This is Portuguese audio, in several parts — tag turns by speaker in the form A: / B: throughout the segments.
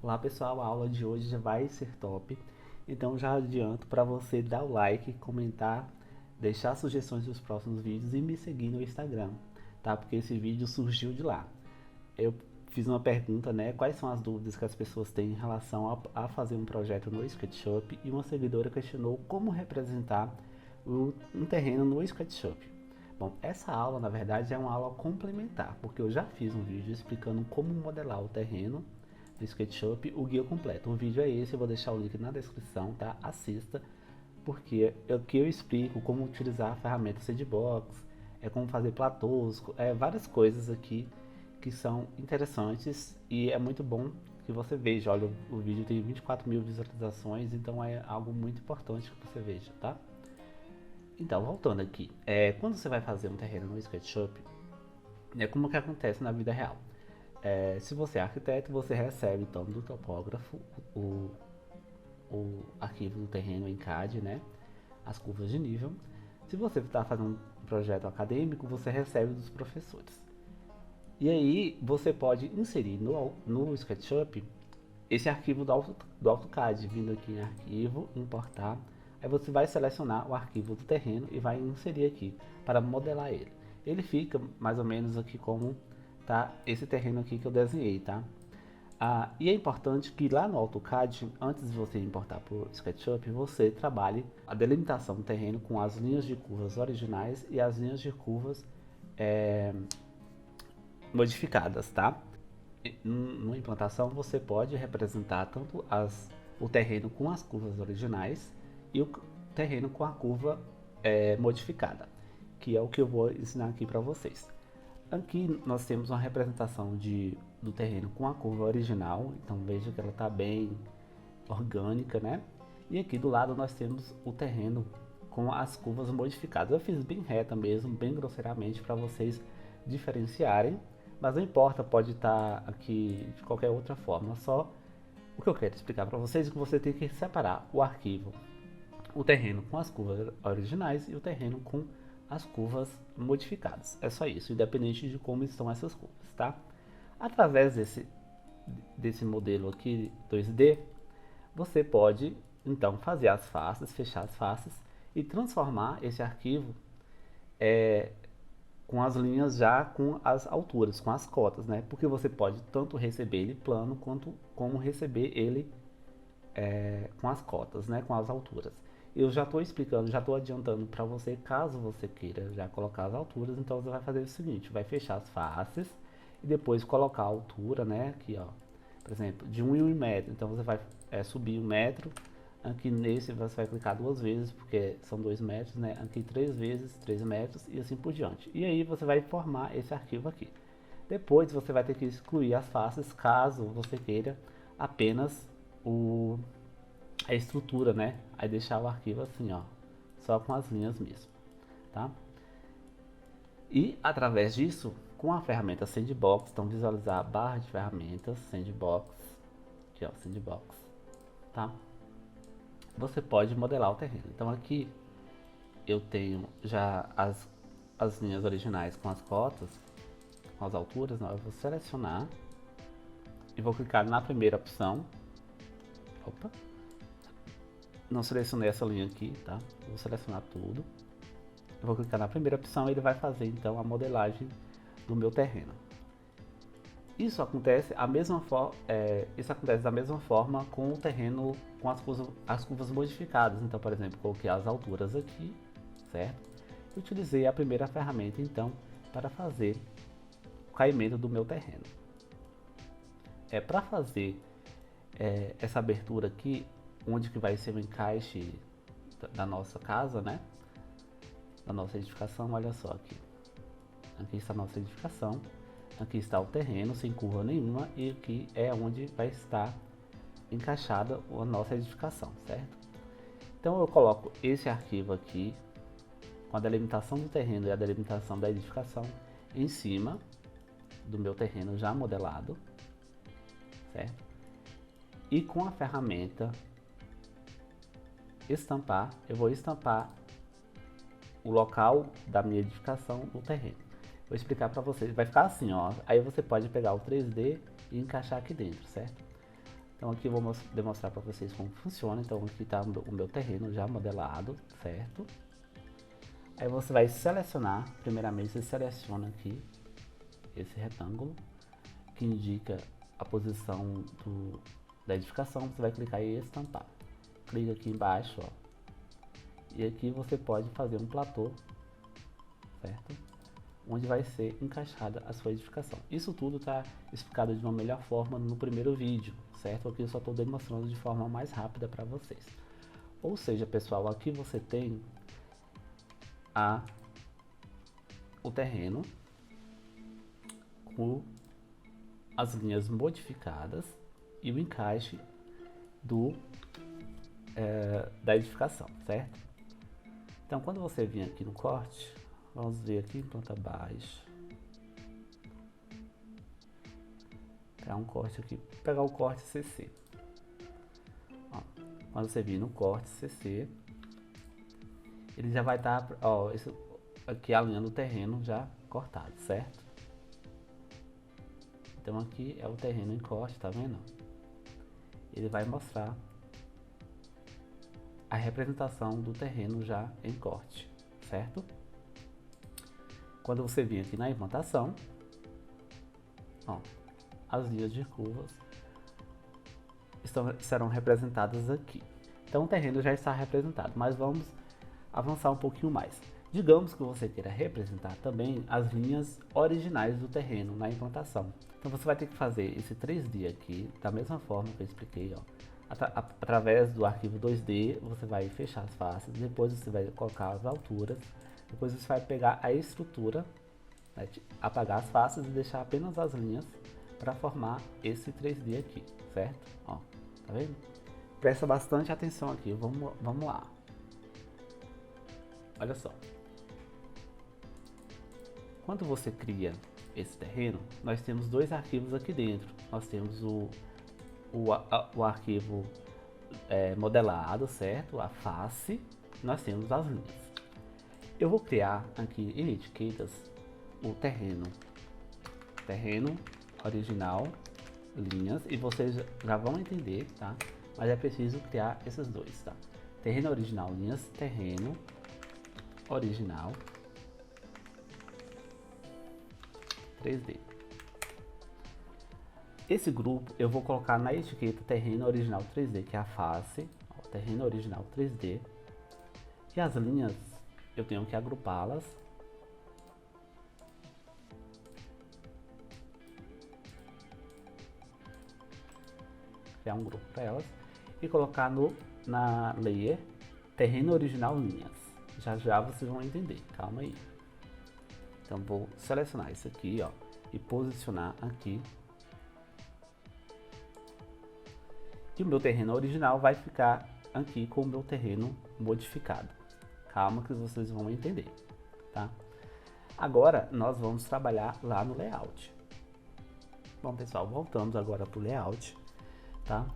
A: Olá pessoal, a aula de hoje já vai ser top, então já adianto para você dar o like, comentar, deixar sugestões dos próximos vídeos e me seguir no Instagram, tá? Porque esse vídeo surgiu de lá. Eu fiz uma pergunta, né? Quais são as dúvidas que as pessoas têm em relação a fazer um projeto no SketchUp e uma seguidora questionou como representar um terreno no SketchUp. Bom, essa aula na verdade é uma aula complementar, porque eu já fiz um vídeo explicando como modelar o terreno do SketchUp, o guia completo. O vídeo é esse, eu vou deixar o link na descrição, tá? Assista, porque aqui eu explico como utilizar a ferramenta Sandbox, como fazer platôs, várias coisas aqui que são interessantes e é muito bom que você veja. Olha, o vídeo tem 24 mil visualizações, então é algo muito importante que você veja, tá? Então, voltando aqui, quando você vai fazer um terreno no SketchUp, é como que acontece na vida real. Se você é arquiteto, você recebe então do topógrafo o, o arquivo do terreno em CAD, né? As curvas de nível. Se você está fazendo um projeto acadêmico, você recebe dos professores. E aí você pode inserir no SketchUp esse arquivo do AutoCAD, vindo aqui em arquivo, importar. Aí você vai selecionar o arquivo do terreno e vai inserir aqui para modelar ele. Ele fica mais ou menos aqui como tá esse terreno aqui que eu desenhei, tá? E é importante que lá no AutoCAD, antes de você importar para o SketchUp, você trabalhe a delimitação do terreno com as linhas de curvas originais e as linhas de curvas modificadas, tá? Numa implantação você pode representar tanto o terreno com as curvas originais e o terreno com a curva modificada, que é o que eu vou ensinar aqui para vocês. Aqui nós temos uma representação do terreno com a curva original, então veja que ela está bem orgânica, né? E aqui do lado nós temos o terreno com as curvas modificadas. Eu fiz bem reta mesmo, bem grosseiramente para vocês diferenciarem, mas não importa, pode estar aqui de qualquer outra forma. Só o que eu quero explicar para vocês é que você tem que separar o arquivo, o terreno com as curvas originais e o terreno com as curvas modificadas. É só isso, independente de como estão essas curvas, tá? Através desse modelo aqui 2D, você pode então fazer as faces, fechar as faces e transformar esse arquivo com as linhas já com as alturas, com as cotas, né? Porque você pode tanto receber ele plano quanto como receber ele com as cotas, né? Com as alturas. Eu já estou explicando, já estou adiantando para você, caso você queira já colocar as alturas, então você vai fazer o seguinte, vai fechar as faces e depois colocar a altura, né? Aqui, ó, por exemplo, de 1 em 1 metro. Então você vai subir 1 metro. Aqui nesse você vai clicar 2 vezes, porque são 2 metros, né? Aqui 3 vezes, 3 metros e assim por diante. E aí você vai formar esse arquivo aqui. Depois você vai ter que excluir as faces, caso você queira apenas a estrutura, né? Aí deixar o arquivo assim, ó, só com as linhas mesmo, tá? E através disso, com a ferramenta Sandbox, então visualizar a barra de ferramentas Sandbox, aqui ó, Sandbox, tá? Você pode modelar o terreno. Então aqui eu tenho já as linhas originais com as cotas, com as alturas, não, eu vou selecionar e vou clicar na primeira opção. Opa! Não selecionei essa linha aqui, tá? Eu vou selecionar tudo. Eu vou clicar na primeira opção e ele vai fazer então a modelagem do meu terreno. Isso acontece da mesma forma com o terreno com as curvas modificadas. Então, por exemplo, coloquei as alturas aqui, certo? E utilizei a primeira ferramenta então para fazer o caimento do meu terreno. Para fazer essa abertura aqui, onde que vai ser o encaixe da nossa casa, né? Da nossa edificação, olha só aqui. Aqui está a nossa edificação. Aqui está o terreno sem curva nenhuma e aqui é onde vai estar encaixada a nossa edificação, certo? Então eu coloco esse arquivo aqui com a delimitação do terreno e a delimitação da edificação em cima do meu terreno já modelado, certo? E com a ferramenta estampar, eu vou estampar o local da minha edificação no terreno. Vou explicar para vocês, vai ficar assim, ó. Aí você pode pegar o 3D e encaixar aqui dentro, certo? Então aqui eu vou demonstrar para vocês como funciona. Então aqui está o meu terreno já modelado, certo? Aí você vai selecionar, primeiramente você seleciona aqui esse retângulo, que indica a posição da edificação. Você vai clicar em estampar. Clica aqui embaixo, ó. E aqui você pode fazer um platô, certo? Onde vai ser encaixada a sua edificação. Isso tudo está explicado de uma melhor forma no primeiro vídeo, certo? Aqui eu só estou demonstrando de forma mais rápida para vocês. Ou seja, pessoal, aqui você tem o terreno com as linhas modificadas e o encaixe da edificação, certo? Então, quando você vir aqui no corte, vamos ver aqui em planta baixa, pegar um corte aqui, pegar o corte CC. Ó, quando você vir no corte CC, ele já vai estar, ó, isso aqui é a linha do terreno já cortado, certo? Então aqui é o terreno em corte, tá vendo? Ele vai mostrar a representação do terreno já em corte, certo? Quando você vir aqui na implantação, ó, as linhas de curvas serão representadas aqui. Então o terreno já está representado, mas vamos avançar um pouquinho mais. Digamos que você queira representar também as linhas originais do terreno na implantação. Então você vai ter que fazer esse 3D aqui, da mesma forma que eu expliquei, ó. Através do arquivo 2D, você vai fechar as faces, depois você vai colocar as alturas, depois você vai pegar a estrutura, né, apagar as faces e deixar apenas as linhas para formar esse 3D aqui, certo? Ó, tá vendo? Presta bastante atenção aqui, vamos lá. Olha só. Quando você cria esse terreno, nós temos dois arquivos aqui dentro. Nós temos o arquivo modelado, certo? A face. Nós temos as linhas. Eu vou criar aqui em etiquetas o terreno original, linhas, e vocês já vão entender, tá? Mas é preciso criar esses dois, tá? Terreno original, linhas, terreno original 3D. Esse grupo eu vou colocar na etiqueta terreno original 3D, que é a face, ó, terreno original 3D. E as linhas eu tenho que agrupá-las criar um grupo para elas e colocar na layer terreno original linhas. Já já vocês vão entender, calma aí. Então vou selecionar isso aqui, ó, e posicionar aqui. E o meu terreno original vai ficar aqui com o meu terreno modificado. Calma que vocês vão entender, tá? Agora nós vamos trabalhar lá no layout. Bom, pessoal, voltamos agora para o layout, tá?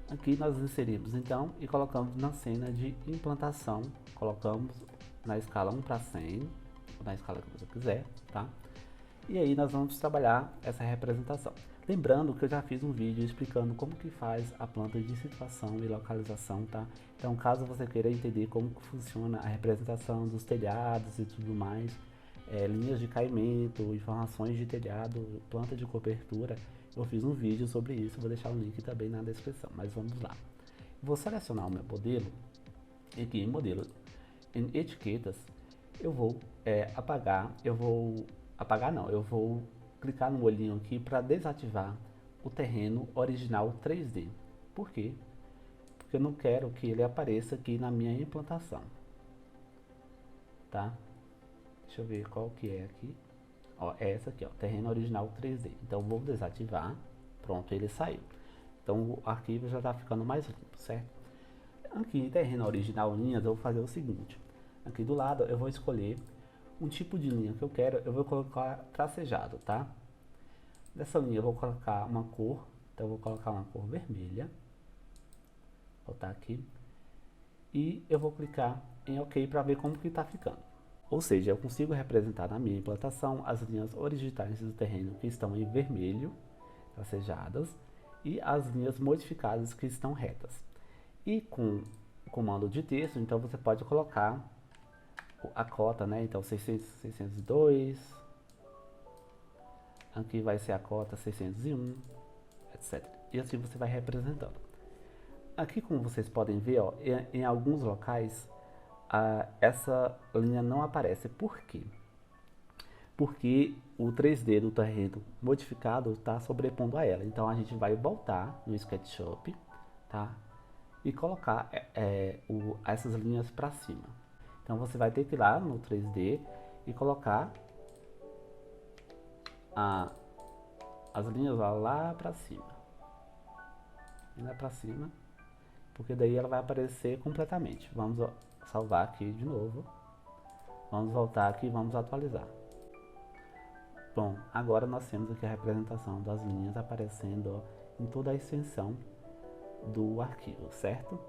A: Aqui nós inserimos então e colocamos na cena de implantação, colocamos na escala 1:100, ou na escala que você quiser, tá? E aí nós vamos trabalhar essa representação. Lembrando que eu já fiz um vídeo explicando como que faz a planta de situação e localização, tá? Então, caso você queira entender como que funciona a representação dos telhados e tudo mais, linhas de caimento, informações de telhado, planta de cobertura, eu fiz um vídeo sobre isso, vou deixar o link também na descrição, mas vamos lá. Vou selecionar o meu modelo, e aqui em modelo, em etiquetas, eu vou eu vou clicar no olhinho aqui para desativar o terreno original 3D. Por quê? Porque eu não quero que ele apareça aqui na minha implantação, tá? Deixa eu ver qual que é aqui. Ó, é essa aqui, ó, terreno original 3D. Então vou desativar, pronto, ele saiu. Então o arquivo já está ficando mais limpo, certo? Aqui em terreno original linhas, eu vou fazer o seguinte. Aqui do lado eu vou escolher um tipo de linha que eu quero, eu vou colocar tracejado, tá? Dessa linha eu vou colocar uma cor, então eu vou colocar uma cor vermelha. Vou botar aqui. E eu vou clicar em OK para ver como que está ficando. Ou seja, eu consigo representar na minha implantação as linhas horizontais do terreno que estão em vermelho, tracejadas, e as linhas modificadas que estão retas. E com o comando de texto, então você pode colocar a cota, né? Então 600, 602, aqui vai ser a cota 601, etc. E assim você vai representando. Aqui, como vocês podem ver, ó, em alguns locais essa linha não aparece. Por quê? Porque o 3D do terreno modificado está sobrepondo a ela. Então a gente vai voltar no SketchUp, tá? E colocar essas linhas para cima. Então você vai ter que ir lá no 3D e colocar as linhas lá para cima. Lá para cima, porque daí ela vai aparecer completamente. Vamos salvar aqui de novo. Vamos voltar aqui e vamos atualizar. Bom, agora nós temos aqui a representação das linhas aparecendo, ó, em toda a extensão do arquivo, certo?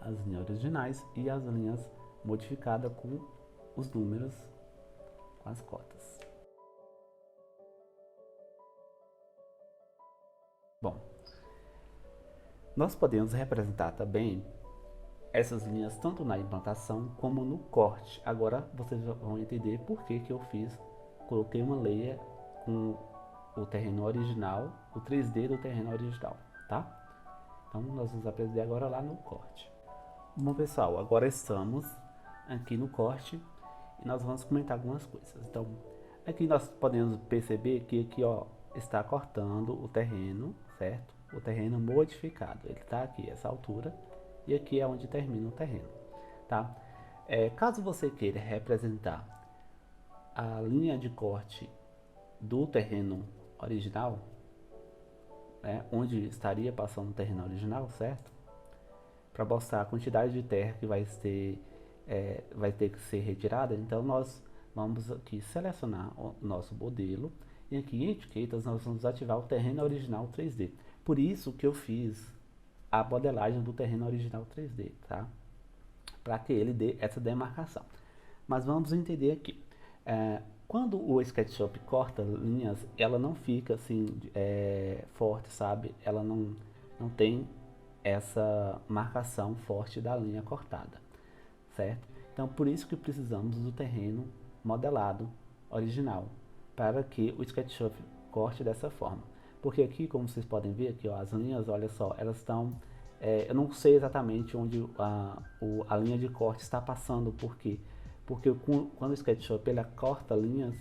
A: As linhas originais e as linhas modificadas com os números, com as cotas. Bom, nós podemos representar também essas linhas tanto na implantação como no corte. Agora vocês vão entender por que eu coloquei uma layer com o terreno original, o 3D do terreno original, tá? Então nós vamos aprender agora lá no corte. Bom pessoal, agora estamos aqui no corte e nós vamos comentar algumas coisas. Então aqui nós podemos perceber que aqui, ó, está cortando o terreno, certo? O terreno modificado, ele está aqui essa altura e aqui é onde termina o terreno, tá? Caso você queira representar a linha de corte do terreno original, né, onde estaria passando o terreno original, certo? Para mostrar a quantidade de terra que vai ter que ser retirada, então nós vamos aqui selecionar o nosso modelo e aqui em etiquetas nós vamos ativar o terreno original 3D. Por isso que eu fiz a modelagem do terreno original 3D, tá? Para que ele dê essa demarcação. Mas vamos entender aqui. Quando o SketchUp corta linhas, ela não fica assim forte, sabe? Ela não tem essa marcação forte da linha cortada, certo? Então por isso que precisamos do terreno modelado original, para que o SketchUp corte dessa forma. Porque aqui, como vocês podem ver aqui, ó, as linhas, olha só, elas estão eu não sei exatamente onde a linha de corte está passando. Por quê? Porque quando o SketchUp ele corta linhas,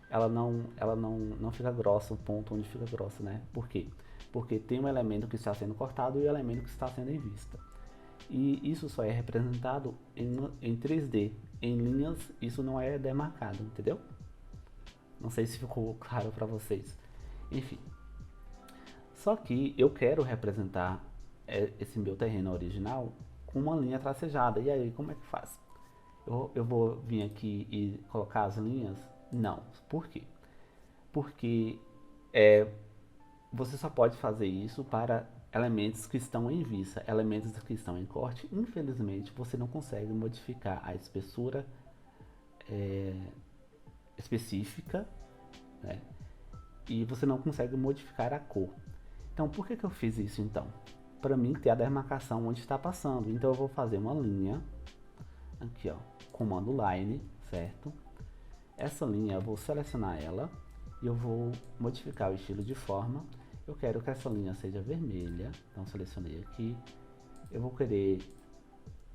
A: ela não fica grossa, o ponto onde fica grossa, né? Por quê? Porque tem um elemento que está sendo cortado e o elemento que está sendo em vista. E isso só é representado em 3D. Em linhas, isso não é demarcado, entendeu? Não sei se ficou claro para vocês. Enfim. Só que eu quero representar esse meu terreno original com uma linha tracejada. E aí, como é que faz? Eu vou vir aqui e colocar as linhas? Não. Por quê? Porque você só pode fazer isso para elementos que estão em vista. Elementos que estão em corte, infelizmente, você não consegue modificar a espessura específica, né? E você não consegue modificar a cor. Então, por que eu fiz isso então? Para mim ter a demarcação onde está passando. Então eu vou fazer uma linha aqui, ó, comando line, certo? Essa linha eu vou selecionar ela e eu vou modificar o estilo de forma. Eu quero que essa linha seja vermelha, então selecionei aqui. Eu vou querer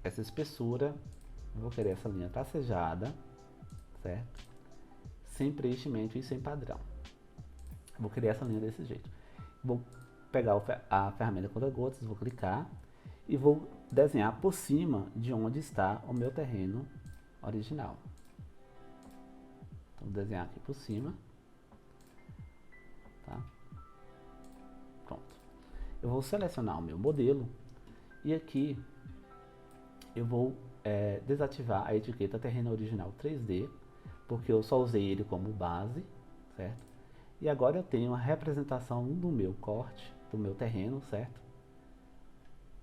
A: essa espessura, eu vou querer essa linha tracejada, certo? Sem preenchimento e sem padrão. Eu vou criar essa linha desse jeito. Vou pegar a ferramenta conta-gotas, vou clicar e vou desenhar por cima de onde está o meu terreno original. Então, vou desenhar aqui por cima. Tá? Pronto. Eu vou selecionar o meu modelo e aqui eu vou desativar a etiqueta terreno original 3D, porque eu só usei ele como base, certo? E agora eu tenho a representação do meu corte, do meu terreno, certo?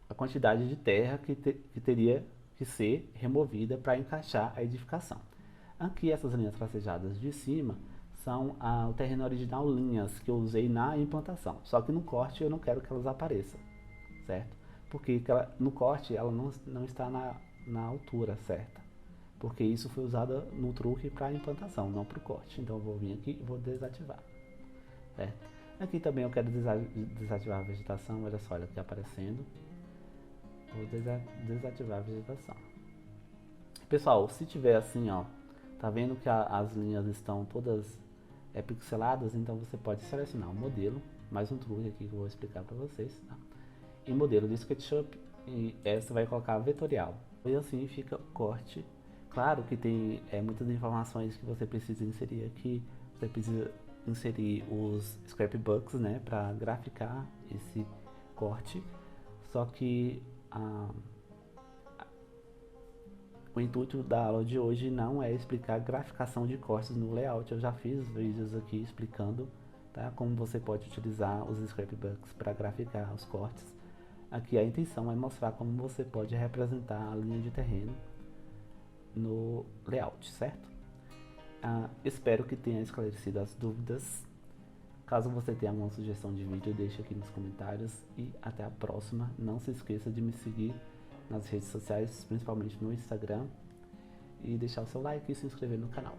A: A quantidade de terra que teria que ser removida para encaixar a edificação. Aqui essas linhas tracejadas de cima são o terreno original linhas que eu usei na implantação. Só que no corte eu não quero que elas apareçam, certo? Porque no corte ela não está na altura certa. Porque isso foi usado no truque para a implantação, não para o corte. Então eu vou vir aqui e vou desativar, certo? Aqui também eu quero desativar a vegetação, olha só, olha aqui aparecendo. Vou desativar a vegetação. Pessoal, se tiver assim, ó, tá vendo que as linhas estão todas pixeladas, então você pode selecionar o modelo, mais um truque aqui que eu vou explicar para vocês, tá? Em modelo de SketchUp, e essa vai colocar vetorial. E assim fica o corte. Claro que tem muitas informações que você precisa inserir aqui, você precisa inserir os scrapbooks, né, para graficar esse corte, só que o intuito da aula de hoje não é explicar graficação de cortes no layout. Eu já fiz vídeos aqui explicando, tá, como você pode utilizar os scrapbooks para graficar os cortes. Aqui a intenção é mostrar como você pode representar a linha de terreno no layout, certo? Espero que tenha esclarecido as dúvidas. Caso você tenha alguma sugestão de vídeo, deixe aqui nos comentários e até a próxima. Não se esqueça de me seguir nas redes sociais, principalmente no Instagram, e deixar o seu like e se inscrever no canal.